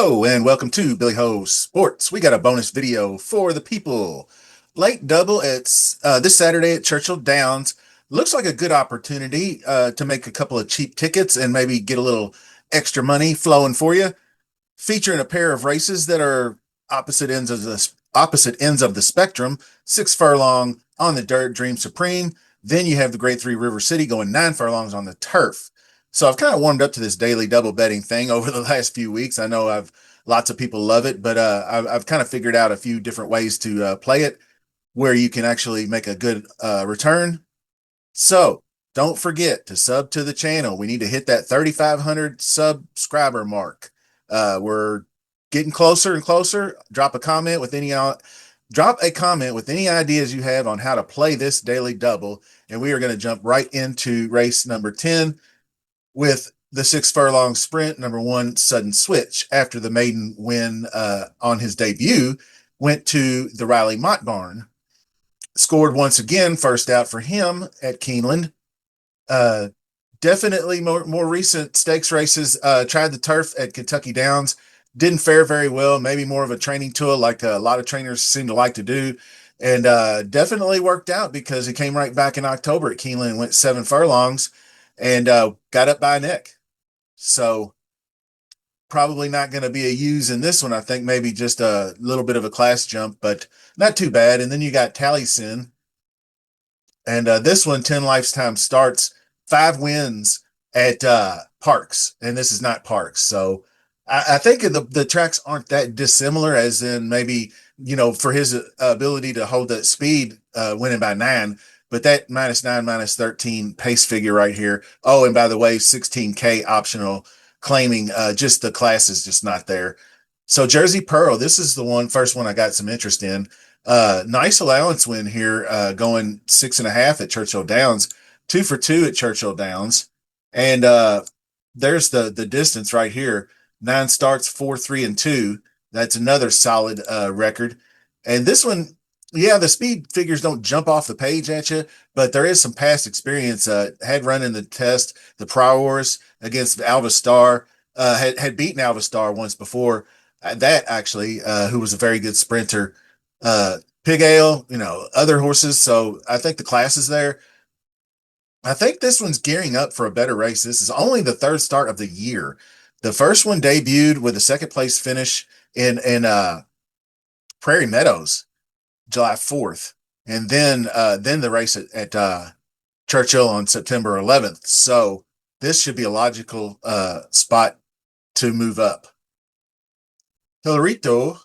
Hello and welcome to BillyHoSports. We got a bonus video for the people. Late double at this Saturday at Churchill Downs. Looks like a good opportunity to make a couple of cheap tickets and maybe get a little extra money flowing for you. Featuring a pair of races that are opposite ends of the spectrum. 6 furlong on the dirt, Dream Supreme. Then you have the Grade 3 River City going 9 furlongs on the turf. So I've kind of warmed up to this daily double betting thing over the last few weeks. I know lots of people love it, but I've kind of figured out a few different ways to play it where you can actually make a good return. So don't forget to sub to the channel. We need to hit that 3,500 subscriber mark. We're getting closer and closer. Drop a comment with any ideas you have on how to play this daily double, and we are going to jump right into race number 10 with the 6 furlong sprint, number 1, Sudden Switch. After the maiden win on his debut, went to the Riley Mott barn. Scored once again, first out for him at Keeneland. Definitely more recent stakes races. Tried the turf at Kentucky Downs. Didn't fare very well. Maybe more of a training tool like a lot of trainers seem to like to do. And definitely worked out because he came right back in October at Keeneland and went 7 furlongs and got up by a neck. So probably not going to be a use in this one. I think maybe just a little bit of a class jump, but not too bad. And then you got Taliesin. And this one, 10 lifetime starts, 5 wins at Parks. And this is not Parks. So I think the tracks aren't that dissimilar, as in maybe, for his ability to hold that speed, winning by 9. But that -9, -13 pace figure right here. Oh, and by the way, 16K optional claiming, just the class is just not there. So Jersey Pearl, this is the first one I got some interest in. Nice allowance win here, going 6.5 at Churchill Downs, 2 for 2 at Churchill Downs. And there's the distance right here. 9 starts, 4, 3, and 2. That's another solid record. And this one, yeah, the speed figures don't jump off the page at you, but there is some past experience. Had run in the test, the Prowers against Alva Star, had beaten Alva Star once before. That actually, who was a very good sprinter. Pig Ale, other horses. So I think the class is there. I think this one's gearing up for a better race. This is only the 3rd start of the year. The first one debuted with a 2nd place finish in Prairie Meadows, July 4th, and then the race at Churchill on September 11th. So this should be a logical spot to move up. Hilarito,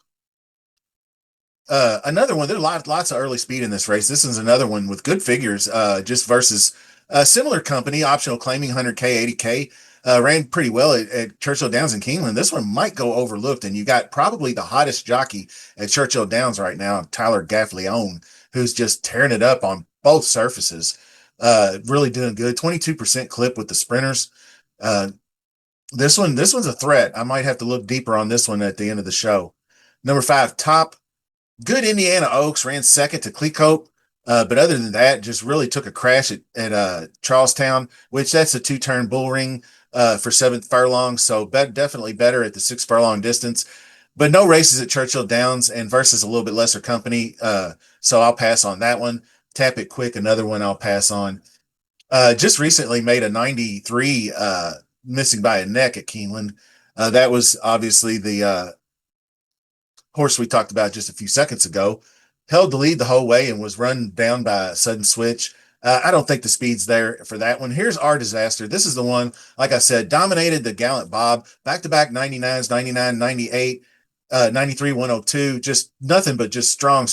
another one. There's lots of early speed in this race. This is another one with good figures, just versus a similar company, optional claiming 100K, 80K. Ran pretty well at Churchill Downs and Keeneland. This one might go overlooked, and you got probably the hottest jockey at Churchill Downs right now, Tyler Gaffleone, who's just tearing it up on both surfaces. Really doing good. 22% clip with the sprinters. This one's a threat. I might have to look deeper on this one at the end of the show. Number 5, Top. Good Indiana Oaks, ran 2nd to Clecote. But other than that, just really took a crash at Charlestown, which that's a 2-turn bull ring for 7th furlong. So definitely better at the 6 furlong distance. But no races at Churchill Downs and versus a little bit lesser company. So I'll pass on that one. Tap It Quick, another one I'll pass on. Just recently made a 93 missing by a neck at Keeneland. That was obviously the horse we talked about just a few seconds ago. Held the lead the whole way and was run down by a Sudden Switch. I don't think the speed's there for that one. Here's Our Disaster. This is the one, like I said, dominated the Gallant Bob. Back-to-back 99s, 99, 98, 93, 102. Just nothing but just strong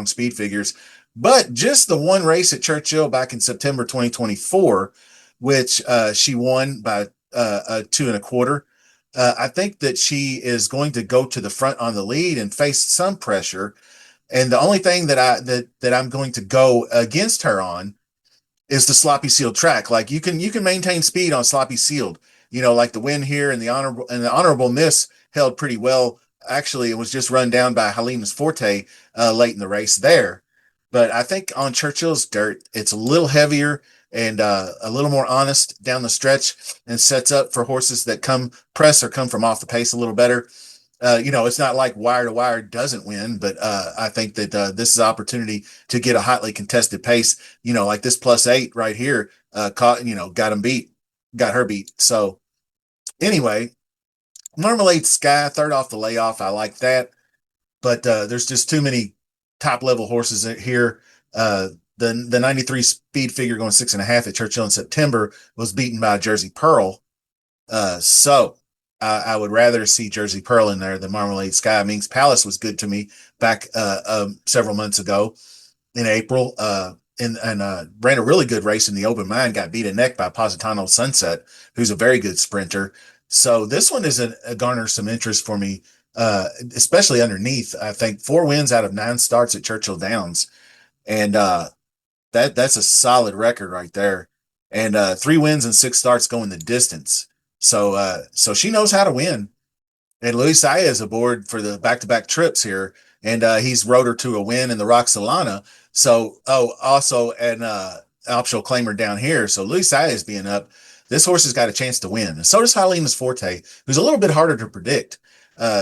speed figures. But just the one race at Churchill back in September 2024, which she won by 2 1/4. I think that she is going to go to the front on the lead and face some pressure. And the only thing that I'm going to go against her on is the sloppy sealed track. Like you can maintain speed on sloppy sealed. Like the win here and the honorable miss held pretty well. Actually, it was just run down by Helena's Forte late in the race there. But I think on Churchill's dirt, it's a little heavier and a little more honest down the stretch and sets up for horses that come from off the pace a little better. It's not like wire to wire doesn't win, but I think that this is an opportunity to get a hotly contested pace. Like this +8 right here, got him beat, got her beat. So anyway, Marmalade Sky, third off the layoff. I like that, but there's just too many top level horses here. Uh, the 93 speed figure going 6.5 at Churchill in September was beaten by Jersey Pearl. So I would rather see Jersey Pearl in there than Marmalade Sky. Ming's Palace was good to me back several months ago in April. And ran a really good race in the open mind, got beat a neck by Positano Sunset, who's a very good sprinter. So this one is a garner some interest for me, especially underneath. I think 4 wins out of 9 starts at Churchill Downs, and that's a solid record right there. And 3 wins and 6 starts going the distance. So she knows how to win. And Luis Saya is aboard for the back-to-back trips here, and he's rode her to a win in the Roxolana. So, also an optional claimer down here. So Luis Saya is being up. This horse has got a chance to win. And so does Hylena's Forte, who's a little bit harder to predict.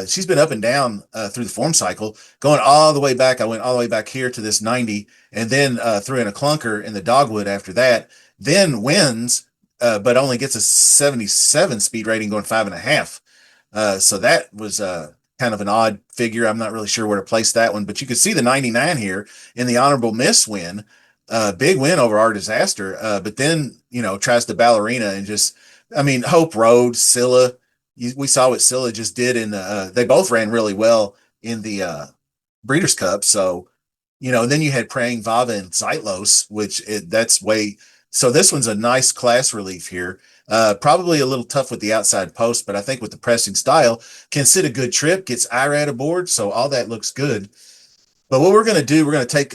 She's been up and down through the form cycle, going all the way back. I went all the way back here to this 90, and then threw in a clunker in the dogwood after that. Then wins, but only gets a 77 speed rating, going 5.5. So that was kind of an odd figure. I'm not really sure where to place that one, but you can see the 99 here in the honorable miss win. Big win over our disaster. But then, tries to ballerina and just, Hope Road, Scylla. We saw what Scylla just did they both ran really well in the Breeders' Cup. So, then you had Praying Vava and Zeitlos, that's way. So this one's a nice class relief here. Probably a little tough with the outside post, but I think with the pressing style, can sit a good trip, gets IRAD aboard, so all that looks good. But what we're going to do, we're going to take,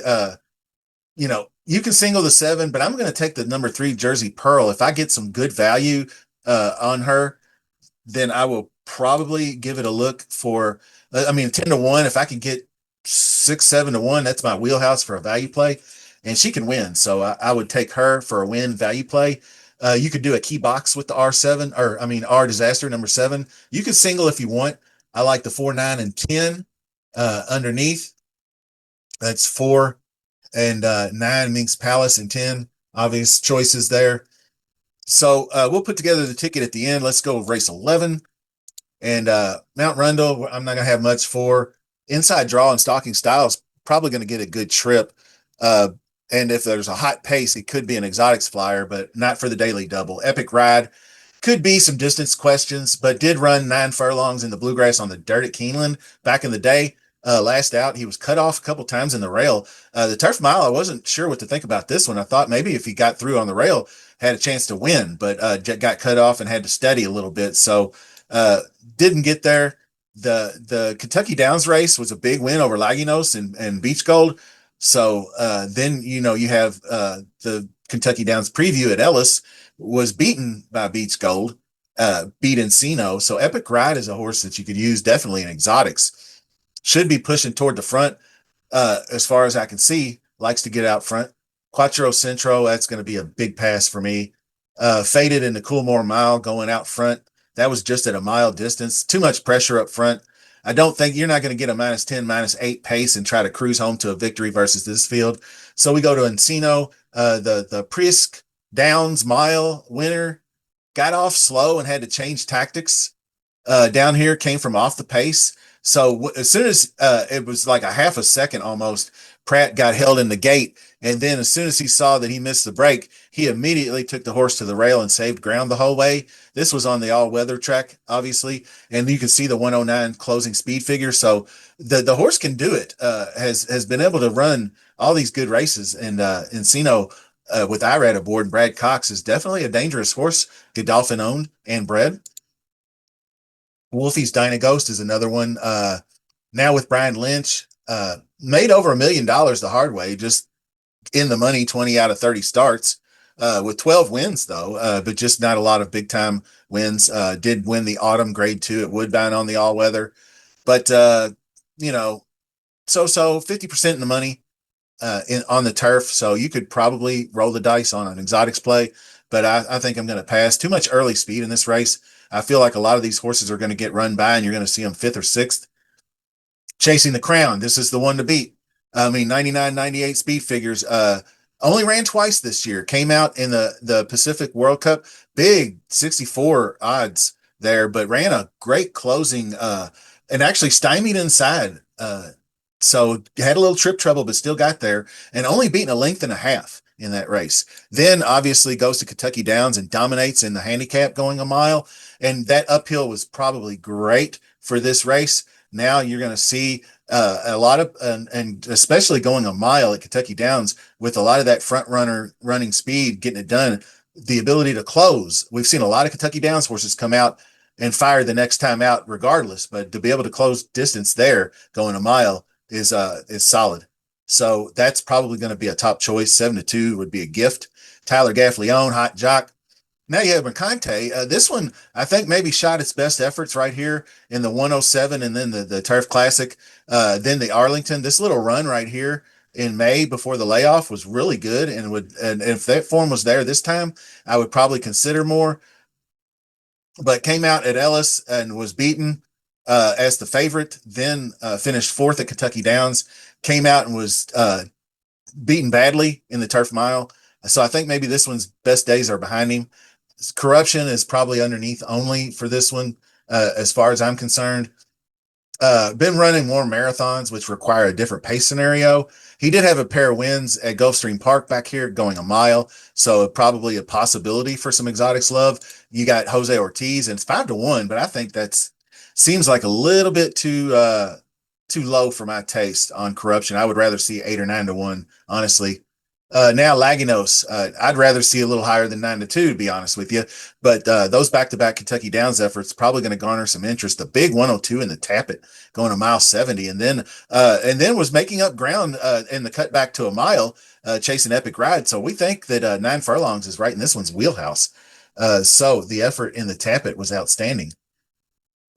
you can single the 7, but I'm going to take the number 3 Jersey Pearl. If I get some good value on her, then I will probably give it a look for, 10-1. If I can get 6, 7-1, that's my wheelhouse for a value play, and she can win. So I would take her for a win value play. You could do a key box with the R7, R Disaster number 7. You could single if you want. I like the 4, 9, and 10 underneath. That's 4 and 9 Minx Palace, and 10 obvious choices there. So we'll put together the ticket at the end. Let's go with race 11. And Mount Rundle, I'm not going to have much for. Inside Draw and Stalking Styles, probably going to get a good trip. And if there's a hot pace, it could be an exotics flyer, but not for the daily double. Epic Ride could be some distance questions, but did run 9 furlongs in the bluegrass on the dirt at Keeneland back in the day. Last out, he was cut off a couple times in the rail. The turf mile, I wasn't sure what to think about this one. I thought maybe if he got through on the rail, had a chance to win, but got cut off and had to steady a little bit. So didn't get there. The Kentucky Downs race was a big win over Lagos and Beach Gold. So then, you have the Kentucky Downs preview at Ellis was beaten by Beach Gold, beat Encino. So Epic Ride is a horse that you could use definitely in exotics. Should be pushing toward the front as far as I can see. Likes to get out front. Quattro Centro, that's going to be a big pass for me. Faded in the Coolmore Mile going out front. That was just at a mile distance. Too much pressure up front. I don't think you're not going to get a -10, -8 pace and try to cruise home to a victory versus this field. So we go to Encino, the Prisk Downs Mile winner, got off slow and had to change tactics. Down here came from off the pace. So as soon as it was like a half a second almost, Pratt got held in the gate. And then as soon as he saw that he missed the break, he immediately took the horse to the rail and saved ground the whole way. This was on the all-weather track, obviously. And you can see the 109 closing speed figure. So the horse can do it, has been able to run all these good races. And Encino, with Irad aboard, Brad Cox is definitely a dangerous horse, Godolphin owned and bred. Wolfie's Dyna Ghost is another one. Now with Brian Lynch, made over $1 million the hard way, just in the money, 20 out of 30 starts, with 12 wins though, but just not a lot of big time wins. Did win the autumn grade 2 at Woodbine on the all weather, but so 50% in the money on the turf. So you could probably roll the dice on an exotics play. but I think I'm going to pass. Too much early speed in this race. I feel like a lot of these horses are going to get run by, and you're going to see them fifth or sixth. Chasing the Crown. This is the one to beat. I mean, 99, 98 speed figures. Only ran twice this year. Came out in the Pacific World Cup. Big 64 odds there, but ran a great closing and actually stymied inside. So had a little trip trouble, but still got there and only beaten a length and a half in that race. Then obviously goes to Kentucky Downs and dominates in the handicap going a mile. And that uphill was probably great for this race. Now you're going to see a lot of, and especially going a mile at Kentucky Downs with a lot of that front runner running speed, getting it done, the ability to close. We've seen a lot of Kentucky Downs horses come out and fire the next time out regardless, but to be able to close distance there going a mile is solid. So that's probably going to be a top choice. 7-2 would be a gift. Tyler Gaffleone, hot jock. Now you have Mercante. This one, I think, maybe shot its best efforts right here in the 107 and then the Turf Classic, then the Arlington. This little run right here in May before the layoff was really good, and if that form was there this time, I would probably consider more. But came out at Ellis and was beaten as the favorite. Then finished fourth at Kentucky Downs. Came out and was beaten badly in the Turf Mile. So I think maybe this one's best days are behind him. Corruption is probably underneath only for this one, as far as I'm concerned. Been running more marathons, which require a different pace scenario. He did have a pair of wins at Gulfstream Park back here going a mile, so probably a possibility for some exotics love. You got Jose Ortiz, and it's 5-1, but I think that's seems like a little bit too low for my taste on corruption. I would rather see 8 or 9-1, honestly. Now Laginos, I'd rather see a little higher than 9-2, to be honest with you. But those back-to-back Kentucky Downs efforts probably going to garner some interest. The big 102 in the Tappet going a mile 70, and then was making up ground in the cutback to a mile, chasing Epic Ride. So we think that 9 furlongs is right in this one's wheelhouse. So the effort in the Tappet was outstanding.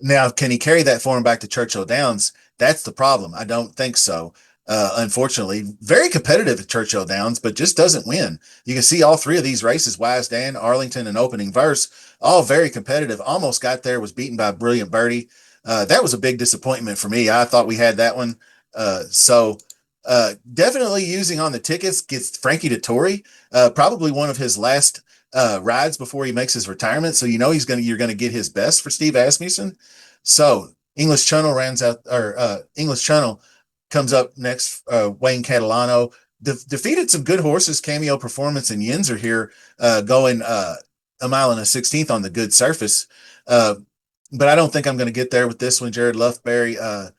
Now, can he carry that form back to Churchill Downs? That's the problem. I don't think so. Unfortunately, very competitive at Churchill Downs, but just doesn't win. You can see all three of these races, Wise Dan, Arlington, and Opening Verse, all very competitive. Almost got there, was beaten by Brilliant Birdie. That was a big disappointment for me. I thought we had that one. Definitely using on the tickets gets Frankie Dettori, probably one of his last rides before he makes his retirement. So you're gonna get his best for Steve Asmussen. So English Channel runs out, or English Channel comes up next. Wayne Catalano defeated some good horses. Cameo Performance and Yinzer here, going a mile and a 16th on the good surface. But I don't think I'm going to get there with this one. Jared Luffberry,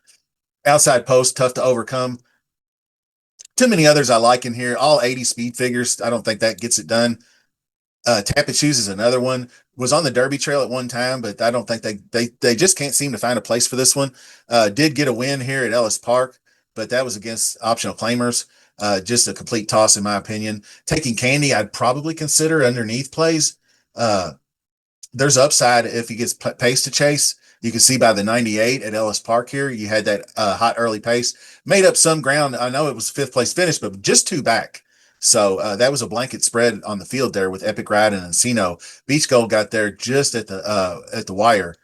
outside post, tough to overcome. Too many others I like in here. All 80 speed figures. I don't think that gets it done. Tappet Shoes is another one. Was on the Derby Trail at one time, but I don't think they just can't seem to find a place for this one. Did get a win here at Ellis Park, but that was against optional claimers. Just a complete toss in my opinion. Taking Candy, I'd probably consider underneath plays. There's upside if he gets pace to chase. You can see by the 98 at Ellis Park here, you had that hot early pace. Made up some ground. I know it was fifth place finish, but just two back. So that was a blanket spread on the field there with Epic Ride and Encino. Beach Gold got there just at the wire.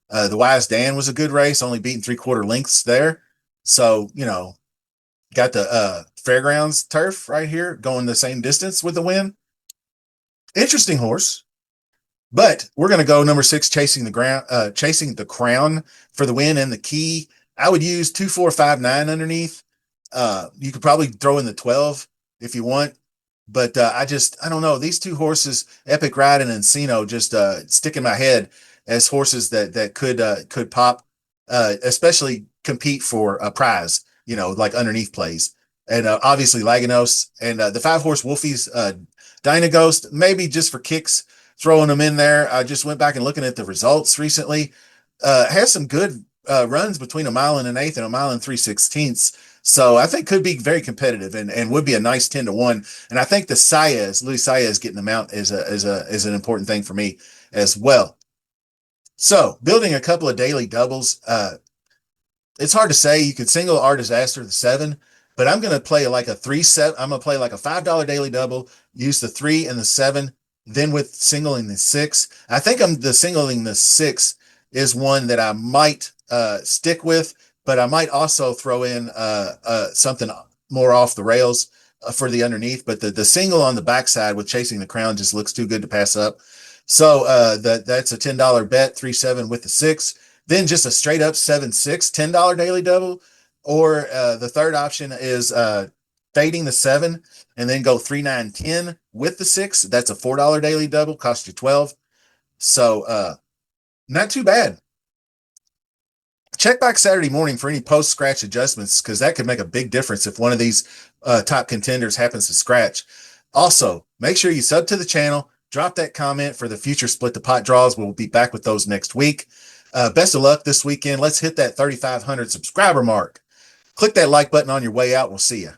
The Wise Dan was a good race, only beating 3/4 lengths there. So, got the Fairgrounds turf right here going the same distance with the win. Interesting horse. But we're going to go number 6, chasing the crown for the win and the key. I would use 2-4-5-9 underneath. You could probably throw in the 12 if you want, but I don't know. These two horses, Epic Ride and Encino, just stick in my head as horses that could pop, especially compete for a prize. Like underneath plays, and obviously Laganos and the 5-horse Wolfies, Dynaghost, maybe just for kicks, throwing them in there. I just went back and looking at the results recently. Has some good runs between a mile and an eighth and a mile and 3/16. So I think could be very competitive and would be a nice 10-1. And I think the Luis Saez getting them out is an important thing for me as well. So building a couple of daily doubles. It's hard to say. You could single Our Disaster the 7, but I'm going to play like a 3-7. I'm going to play like a $5 daily double, use the 3 and the 7 then with singling the 6. I think the singling the 6 is one that I might stick with, but I might also throw in something more off the rails for the underneath. But the single on the backside with Chasing the Crown just looks too good to pass up. So that's a $10 bet, 3-7 with the 6. Then just a straight up 7-6, $10 daily double. Or the third option is fading the 7 and then go 3-9-10 with the 6. That's a $4 daily double, cost you 12. So not too bad. Check back Saturday morning for any post scratch adjustments, because that could make a big difference if one of these top contenders happens to scratch. Also, make sure you sub to the channel, drop that comment for the future Split the Pot draws. We'll be back with those next week. Best of luck this weekend. Let's hit that 3,500 subscriber mark. Click that like button on your way out. We'll see you.